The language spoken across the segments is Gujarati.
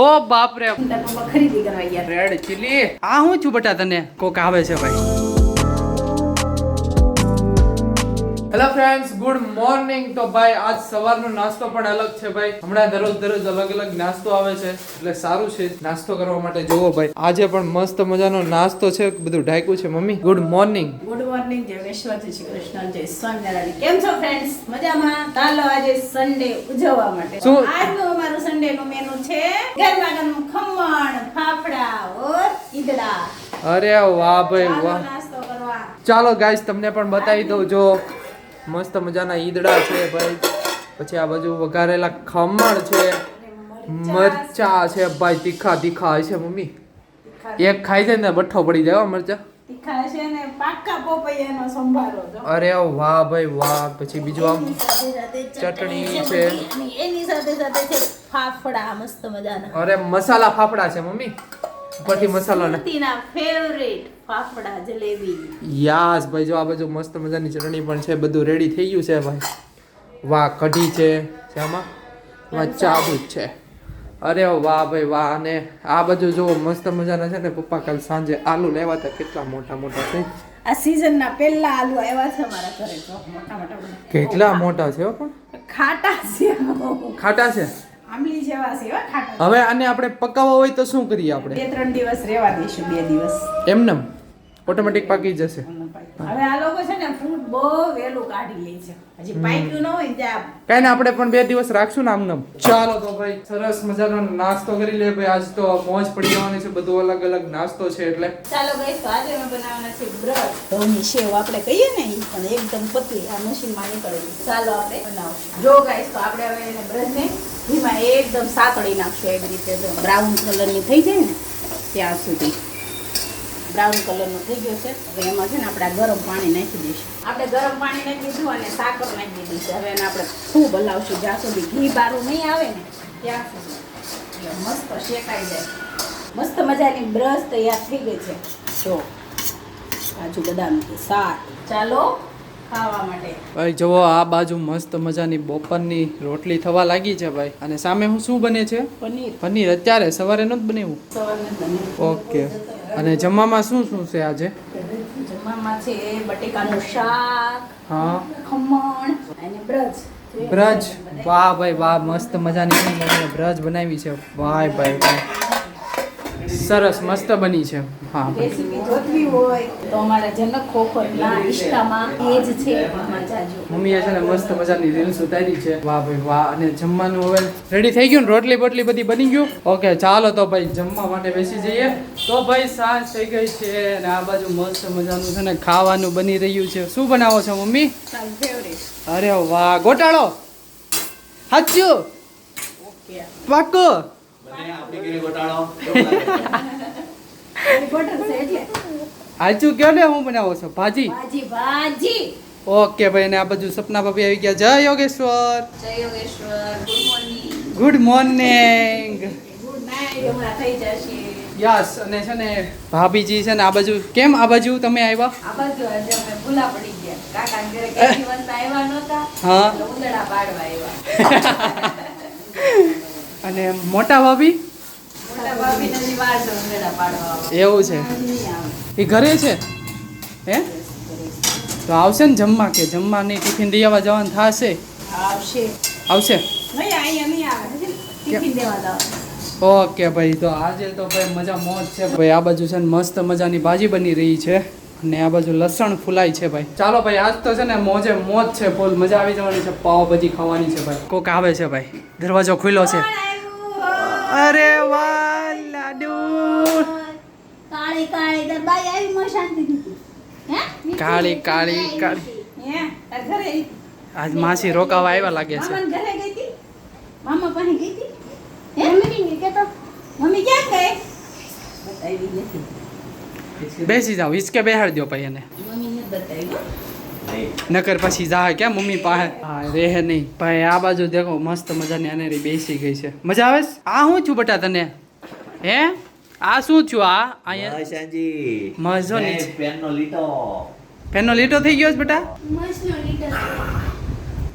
ઓ બાપ રે ખરીદી કરવા ગયા. રેડ ચીલી આ હું છું બટા તને કોક આવે છે ભાઈ. Hello friends, good morning. તો ભાઈ આજ સવારનો નાસ્તો પણ અલગ છે ભાઈ. હમણાં દરરોજ અલગ અલગ નાસ્તો આવે છે એટલે સારું છે નાસ્તો કરવા માટે. જોવો ભાઈ આજે પણ મસ્ત મજાનો નાસ્તો છે, બધું ઢાંક્યું છે. Mummy good morning. Good morning, જય વિશ્વ, જય શ્રી કૃષ્ણ, જય સ્વામિનારાયણ. કેમ છો ફ્રેન્ડ્સ? મજામાં? ચાલો આજે સન્ડે ઉજવવા માટે આજનું અમારું સન્ડે નું મેનુ છે ગરમા ગરમ ખમણ, ફાફડા ઓર ઈદડા. અરે વાહ ભાઈ વાહ. નાસ્તો કરવા ચાલો ગાઈસ તમને પણ બતાવી દઉં. જો મસ્ત મજાના ઈદડા છે ભાઈ, પછી આ બાજુ વઘારેલા ખમણ છે, મરચા છે ભાઈ, તીખા તીખા છે. મમ્મી એક ખાઈ જાય ને બઠ્ઠો પડી જાય મરચા. તીખા છે ને પાકા પોપૈયાનો સંભારો જો. અરે વાહ ભાઈ વાહ. પછી બીજું આમ ચટણી છે, એની સાથે સાથે છે ફાફડા મસ્ત મજાના. અરે મસાલા ફાફડા છે મમ્મી, ઉપરથી મસાલા ને સુરતીના ફેવરેટ ફાફડા જલેબી. યાસ ભાઈ. જો આ બાજુ મસ્ત મજાની ચટણી પણ છે, બધું રેડી થઈ ગયું છે ભાઈ. વાહ કઢી છે આમાં ચાબુ છે. અરે વાહ ભાઈ વાહ. અને આ બાજુ જો મસ્ત મજાના છે ને પપ્પા કાલ સાંજે આલુ લેવા હતા, કેટલા મોટા મોટા છે. આ સીઝન ના પહેલા આલુ આવ્યા છે અમારા ઘરે તો મોટા મોટા. કેટલા મોટા છે પણ ખાટા છે, ખાટા છે, આંબલી જેવા છે હો ખાટા. હવે આને આપણે પકાવવા હોય તો શું કરીએ આપણે? 2-3 દિવસ રહેવા દઈશું, 2 દિવસ એમને ઓટોમેટિક પાકી જશે. હવે આ લોકો છે ને ફ્રૂટ બહુ વહેલું કાઢી લે છે, હજી પાક્યું ન હોય ત્યાં. કઈ ને આપણે પણ 2 દિવસ રાખશું ને આમને. ચાલો તો ભાઈ સરસ મજાનો નાસ્તો કરી લે ભાઈ. આજ તો મોજ પડી જવાની છે, બધું અલગ અલગ નાસ્તો છે એટલે. ચાલો ગાઈસ, તો આજે અમે બનાવવાના છે બ્રેડ. ઘઉંની સેવ આપણે કહીએ ને એ પણ એકદમ પતલી, આ મશીનમાં નીકળેલી. ચાલો આપણે બનાવશું. જો ગાઈસ, તો આપણે હવે એને બ્રેડને ઘીમાં એકદમ સાતળી નાખશું એવી રીતે. જો બ્રાઉન કલરની થઈ જાય ને ત્યાં સુધી. બ્રાઉન કલરનો થઈ ગયો છે. હવે એમાં છે ને આપણે ગરમ પાણી નાખી દઈશું. આપણે ગરમ પાણી નાખી દીધું અને સાકર નાખી દીધી છે. હવે એને આપણે ખૂબ હલાવશું જ્યાં સુધી ઘી બારું નહીં આવે ને ત્યાં સુધી. એટલે મસ્ત શેકાઈ જાય. મસ્ત મજાની બ્રશ તૈયાર થઈ ગઈ છે. જો કાજુ બદામની શાક. ચાલો ખાવા માટે. ભાઈ જુઓ આ બાજુ મસ્ત મજાની બપોરની રોટલી થવા લાગી છે ભાઈ. અને સામે હું શું બને છે? પનીર. પનીર અત્યારે સવારે નહોતું બનાવ્યું? સવારને પનીર. ઓકે. અને જમવામાં શું શું છે આજે? જમવામાં છે બટેકાનું શાક, હા, ખમણ અને બ્રજ. બ્રજ. વાહ ભાઈ વાહ. મસ્ત મજાની બ્રજ બનાવી છે. વાહ ભાઈ વાહ. સરસ મસ્ત બની છે. હા રેસીપી જોતવી હોય તો અમારા જનક ખોખરના ઇન્સ્ટામાં પેજ છે, એમાં જાજો. મમ્મીએ છે ને મસ્ત મજાની રીલ્સ ઉતારી છે. વાહ ભાઈ વાહ. અને જમવાનું હવે રેડી થઈ ગયું ને, રોટલી બોટલી બધી બની ગયું. ઓકે ચાલો તો ભાઈ જમવા માટે બેસી જઈએ. તો ભાઈ સાંજ થઈ ગઈ છે અને આ બાજુ મસ્ત મજાનું છે ને ખાવાનું બની રહ્યું છે. શું બનાવો છો મમ્મી? તારું ફેવરેટ. અરે વાહ. ગોટાળો હાચું ઓકે. પાકો. બટર છે એટલે હાચું કયો ને હું બનાવો છો? ભાજી. ભાજી ભાજી. ઓકે ભાઈ. ને આ બાજુ સપના ભાભી આવી ગયા. જય યોગેશ્વર. જય Yogeshwar. Good morning. Good morning. Good night. હમણાં થઈ જશે. યસ. અને છે ને ભાભીજી છે ને આ બાજુ. કેમ આ બાજુ તમે આવ્યા? આ બાજુ આજે અમે ભૂલા પડી ગયા. કાકા ઘરે કેટલી વાસ્તા આવ્યા નહોતા. હા. એટલે ઉંદરડા પાડવા આવ્યા. અને મોટા ભાભી મોટા ભાભીને હજી વાર છે ઉંદરડા પાડવા આવવા. એવું છે? નહીં આવે. એ ઘરે છે હે? તો આવશે ને જમવા? કે જમવાની ટિફિન દઈ આવવા જવાનું થશે? આવશે. આવશે. નહીં અહીંયા નહીં આવે. હજી ટિફિન દેવા જવાનું. ઓકે ભાઈ. તો આજે તો ભાઈ મજા મોજ છે ભાઈ. આ બાજુ છે ને મસ્ત મજાની ભાજી બની રહી છે અને આ બાજુ લસણ ફૂલાય છે ભાઈ. ચાલો ભાઈ આજ તો છે ને મોજે મોજ છે, ફૂલ મજા આવી જવાની છે. પાવ ભાજી ખાવાની છે ભાઈ. કોક આવે છે ભાઈ. દરવાજો ખુલ્લો છે. અરે વાહ લાડુ. કાળી કાળી દરબાઈ આવી માં શાંતિ દીધી. હે? કાળી કાળી કાળી. હે? તાર ઘરે આવી? આજ માસી રોકાવા આવ્યા લાગે છે. મામાના ઘરે ગઈ હતી? મામા પાસે ગઈ હતી? હે? મમ્મી ની કે તો મમ્મી ક્યાં ગઈ? બતાવી નથી. બેસી જાઓ. હિચકે બેહાડી દો ભાઈ એને. મમ્મી ને બતાવી. નકર પછી જા ક્યાં મમ્મી પાસે. હા રહે નહીં ભાઈ. આ બાજુ દેખો મસ્ત મજાની અનેરી બેસી ગઈ છે. મજા આવે છે? આ હું છું બટા તને? હે આ શું છું? આ અહીંયા શાંજી મજો નહીં. પેનનો લીટો પેનનો લીટો થઈ ગયો છે બેટા? મસ્તનો લીટર.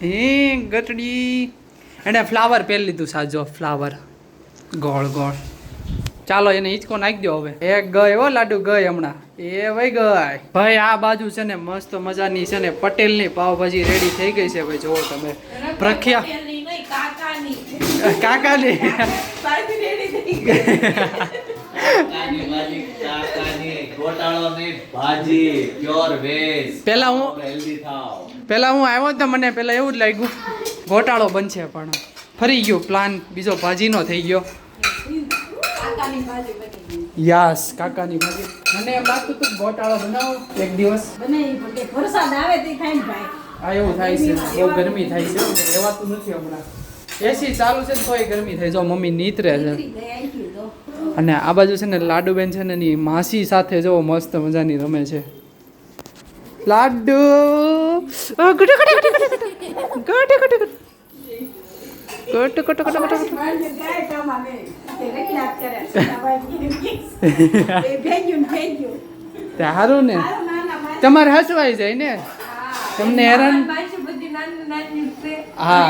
હે ગટડી. એને ફ્લાવર પહેરી લીધું. સાજો ફ્લાવર. ગોળ ગોળ ચાલો એને હિંચકો નાખી દો હવે એક ગઈ હો લાડુ ગઈ હમણાં એ વઈ ગઈ ભાઈ આ બાજુ છે ને મસ્ત મજાની છે ને પટેલની પાવભાજી રેડી થઈ ગઈ છે ભાઈ જોવો તમે પ્રખ્યાત કાકાની પેલા હું આવ્યો તો મને પેલા એવું જ લાગ્યું ગોટાળો બનશે પણ ફરી ગયું પ્લાન બીજો ભાજીનો થઈ ગયો યસ કાકાની ભાજી મને એમ લાગતું હતું ગોટાળો બનાવો એક દિવસ વરસાદ આવે તે થાય ને ભાઈ આ એવું થાય છે બહુ ગરમી થાય છે રહેવાતું નથી હમણાં એસી ચાલુ છે ને તોય ગરમી થાય જો મમ્મી નીતરે છે અને આ બાજુ છે ને લાડુબેન છે ને એની માસી સાથે જો મસ્ત મજાની રમે છે લાડુ ગુડ સારું ને તમારે હસવાઈ જાય ને તમને હેરાન હા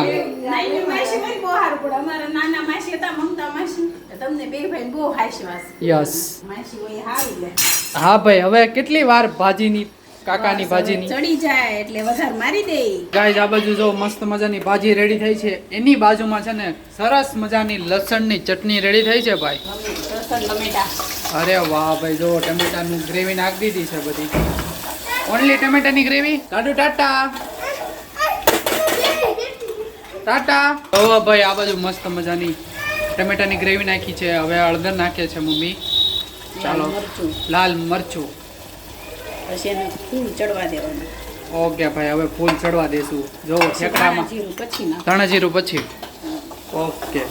યસ હા ભાઈ હવે કેટલી વાર ભાજીની કાકાની ભાજીની ચડી જાય એટલે વઘાર મારી દે ગાઈસ આ બાજુ જો મસ્ત મજાની ભાજી રેડી થઈ છે એની બાજુમાં છે ને સરસ મજાની લસણની ચટણી રેડી થઈ છે ભાઈ અરે વાહ ભાઈ જો ટમેટાનું ગ્રેવી નાખી દીધી છે બધી ઓનલી ટમેટાની ગ્રેવી લાડુ ટાટા ટાટા ઓ ભાઈ આ બાજુ મસ્ત મજાની ટમેટાની ગ્રેવી નાખી છે હવે હળદર નાખે છે મમ્મી ચાલો લાલ મરચું પછી એને ફૂલ ચડવા દેવાનું ઓકે ભાઈ હવે ફૂલ ચડવા દેશું જો ઠેકડામાં ધાણા જીરું પછી ઓકે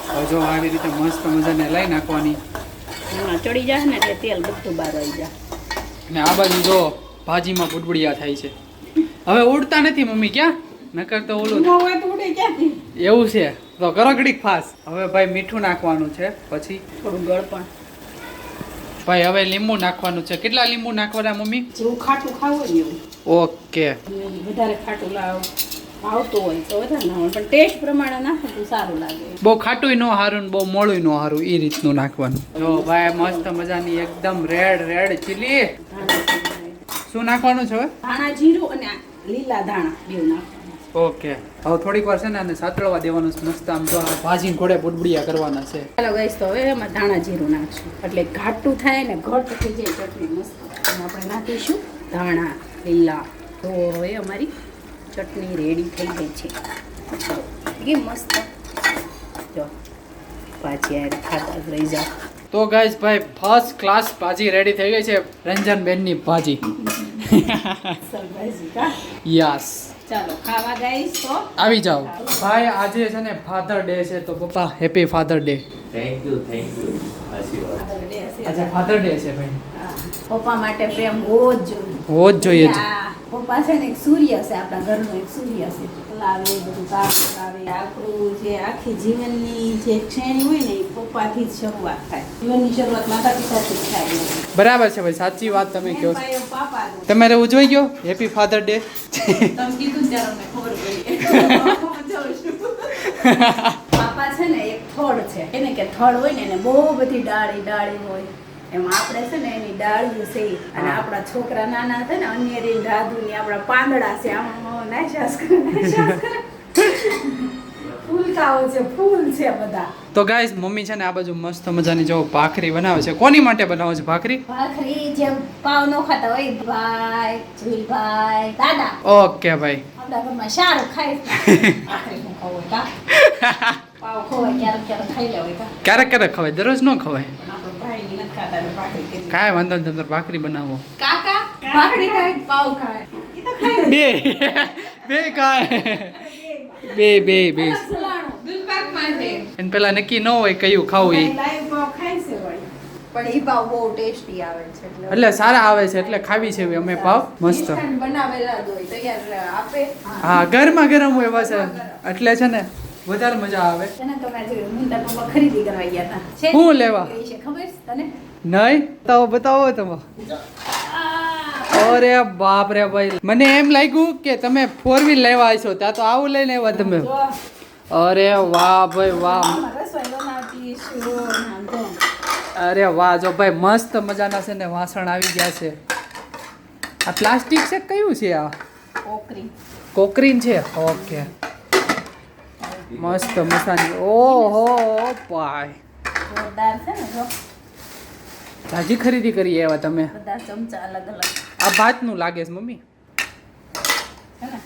હવે જો આવી રીતે મસ્ત મજાને લઈ નાખવાની ચડી જાય ને એટલે તેલ બધું બહાર આવી જાય ને આ બાજુ જો ભાજીમાં બુડબુડિયા થાય છે હવે ઉડતા નથી મમ્મી ક્યાં નકર તો ઓલું એવું છે તો કરો ઘડીક ફાસ હવે ભાઈ મીઠું નાખવાનું છે પછી થોડું ગળપણ ભાઈ હવે લીંબુ નાખવાનું છે કેટલા લીંબુ નાખવાના મમ્મી જેવું ખાટું ખાવું હોય ને એવું ઓકે વધારે ખાટું આવતું હોય તો વધારે ના હોય પણ ટેસ્ટ પ્રમાણે નાખો તો સારું લાગે બહુ ખાટું ન હારું ને બહુ મોળું ન હારું એ રીતનું નાખવાનું જો ભાઈ મસ્ત મજાની એકદમ રેડ ચીલી શું નાખવાનું છે હવે ધાણા જીરું અને લીલા ધાણા બેવ નાખવાનું ઓકે હવે થોડીક વાર છે ને આને સાતળવા દેવાનું છે મસ્ત આમ જો ભાજી ઘોડે બુડબુડિયા કરવાના છે ચાલો ગઈશ તો હવે એમાં ધાણા જીરું નાખશું એટલે ઘાટું થાય ને ઘટ થઈ જાય ચટણી મસ્ત અને આપણે નાખીશું ધાણા લીલા તો હવે અમારી ચટણી રેડી થઈ ગઈ છે કે મસ્ત જો પાછી આ ખાતા જ રહી જાઓ તો ગાઈસ ભાઈ ફર્સ્ટ ક્લાસ ભાજી રેડી થઈ ગઈ છે રંજનબેનની ભાજી શાકભાજી કા યસ ચાલો ખાવા ગાઈસ તો આવી જાઓ ભાઈ આજે છે ને ફાધર ડે છે તો પપ્પા happy father day thank you આશીર્વાદ આજે ફાધર ડે છે ભાઈ પપ્પા માટે પ્રેમ હોવો જ જોઈએ હોવો જ જોઈએ જ પપ્પા છે ને એક સૂર્ય છે આપણા ઘરનો એક સૂર્ય છે લાવે બધું કામ કરાવે આપણું જે આખી જીવનની જે શ્રેણી હોય ને એ પપ્પાથી જ શરૂઆત થાય જીવનની શરૂઆત માતા પિતાથી જ થાય બરાબર છે ભાઈ સાચી વાત તમે કહો છો પાપાનું તમારે ઉજવાઈ ગયો હેપી ફાધર ડે તમે કીધું ને ત્યારે અમને ખબર પડી પાપા છે ને એક થડ છે એને કે થડ હોય ને એને બહુ બધી ડાળી હોય એમાં આપણે છે ને એની ડાળીઓ છે અને આપણા છોકરા નાના છે ને અન્યરી રાધુની આપણા પાંદડા છે આમાં નાશાસ કરે ફૂલકાઓ છે ફૂલ છે બધા તો ગાઈસ મમ્મી છે ને આ બાજુ મસ્ત મજાની જો ભાખરી બનાવે છે કોની માટે બનાવે છે ભાખરી ભાખરી જે પાવ નો ખાતા હોય ભાઈ જુલભાઈ દાદા ઓકે ભાઈ આપણા ઘરમાં સારું ખાય ભાખરી નું ખાવું હોય કા પાવ ખવાય ક્યારેક ખાઈ લેવાય કા ક્યારેક ખવાય દરરોજ ન ખવાય આપણો ભાઈ નથી ખાતા ને ભાખરી કરી કાંઈ વાંધો નહીં તમે ભાખરી બનાવો કાકા ભાખરી ખાય પાવ ખાય એ તો ખાય બે કાંઈ બે સલાણો દૂધપાક માટે એને પેલા નક્કી ન હોય કયું ખાવું એ લાઈવ પાવ ખાય છે વળી પણ એ પાવ બહુ ટેસ્ટી આવે છે એટલે સારા આવે છે એટલે ખાવી છે અમે પાવ મસ્ત ઇન્સ્ટન્ટ બનાવેલા જ હોય તૈયાર આપે હા ગરમા ગરમ હોય બસ એટલે છે ને વધારે મજા આવે તને તો મેં જોયું મુંડા પપ્પા ખરીદી કરવા ગયા હતા શું લેવા? છે ખબર છે તને નહીં બતાવો તમે અરે બાપ રે ભાઈ મને એમ લાગ્યું કે તમે 4 વ્હીલ લેવા આવશો ત્યાં તો આવું લઈને આવ્યા તમે જો અરે વાહ ભાઈ વાહ, આમાં રસોઈ બનાવતી છું આમ જો. અરે વાહ, જો ભાઈ મસ્ત મજાના છે ને વાસણ આવી ગયા છે. આ પ્લાસ્ટિક છે કે કયું છે આ? કોકરી કોકરીન છે. ઓકે, મસ્ત મસાની. ઓહો ભાઈ, જોરદાર છે ને જો. તાજી ખરીદી કરી એવા તમે. બધા ચમચા અલગ અલગ આ ભાતનું લાગે છે મમ્મી. છે ને.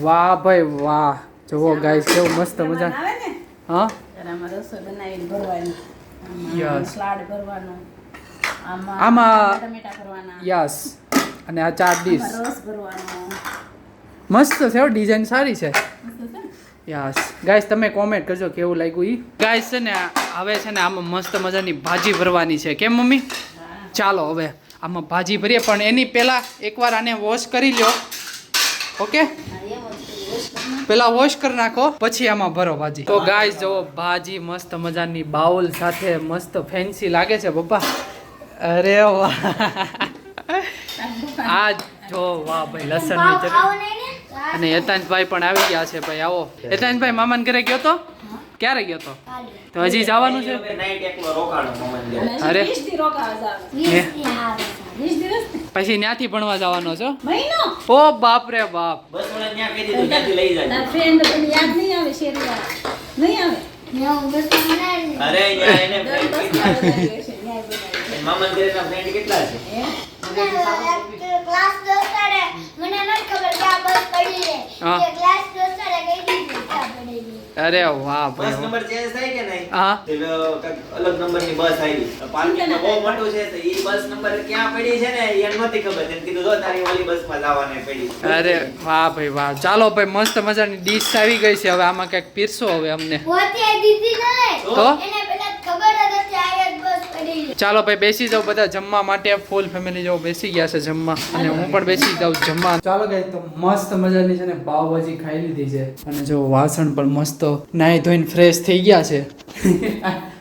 વાહ ભાઈ વાહ, જુઓ ગાઈસ કેવું મસ્ત મજા. આવે ને હા ત્યારે આમાં રસોઈ બનાવીને ભરવાની. Yes. આમાં સલાડ ભરવાનું. આમાં- ટમેટા ભરવાના. યસ, અને આ 4 ડીશ આમાં રસ ભરવાનો. મસ્ત છે, ડિઝાઇન સારી છે. મસ્ત છે ને? યસ ગાઈસ, તમે કોમેન્ટ કરજો કેવું લાગ્યું ઈ. ગાઈસ છે ને હવે છે ને આમાં મસ્ત મજાની ભાજી ભરવાની છે. કેમ મમ્મી? હા. ચાલો હવે આમાં ભાજી ભરીએ, પણ એની પહેલા એકવાર આને વોશ કરી લ્યો. ઓકે, હા, એમ જ wash કરી નાખ. પેલા વોશ કરી નાખો, પછી આમાં ભરો ભાજી. તો ગાઈસ જો ભાજી મસ્ત મજાની બાઉલ સાથે મસ્ત ફેન્સી લાગે છે પપ્પા. અરે વાહ, આ જો વાહ ભાઈ, લસણની ચટણી. અને યતાંશભાઈ પણ આવી ગયા છે. ભાઈ આવો. યતાંશભાઈ મામાને ઘરે ગયો તો? ક્યારે ગયો તો? તો હજી જવાનું છે? અને અરે. 20 દી રોકાવા જાવ. હે? 20 દિવસ ને? પછી ત્યાંથી ભણવા જવાનો છો? મહિનો. ઓ બાપ રે બાપ. તાર friend તને યાદ નહીં આવે શેરીવાળા? નહીં આવે? દર બસમાં વધારી હશે, ન્યાય બનાવી. હે? હા. અરે વાહ બસ ભાઈ. નંબર ચેન્જ થાય કે નહીં? હા. તે કંઈક અલગ નંબરની બસ આવી. પાર્કિંગ બહુ મોટું છે તો ઈ બસ નંબર ક્યાં પડી છે ને ઈ એને નહોતી ખબર. એને કીધું જો તારી ઓલી બસમાં જવાની પડી. અરે વાહ ભાઈ વાહ. ચાલો ભાઈ, મસ્ત મજાની ડીશ આવી ગઈ છે. હવે આમાં કંઈક પીરસો હવે અમને. તો ચાલો ભાઈ બેસી જાઓ બધા જમવા માટે. ફૂલ ફેમિલી જો બેસી ગયા છે જમવા, અને હું પણ બેસી જાઉં જમવા. ચાલો ગાઈસ, તો મસ્ત મજાની છે ને પાવભાજી ખાઈ લીધી છે, અને જો વાસણ પણ મસ્ત નાહી ધોઈને ફ્રેશ થઈ ગયા છે.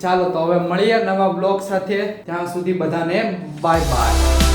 ચાલો તો હવે મળીએ નવા બ્લોગ સાથે. ત્યાં સુધી બધાને બાય બાય.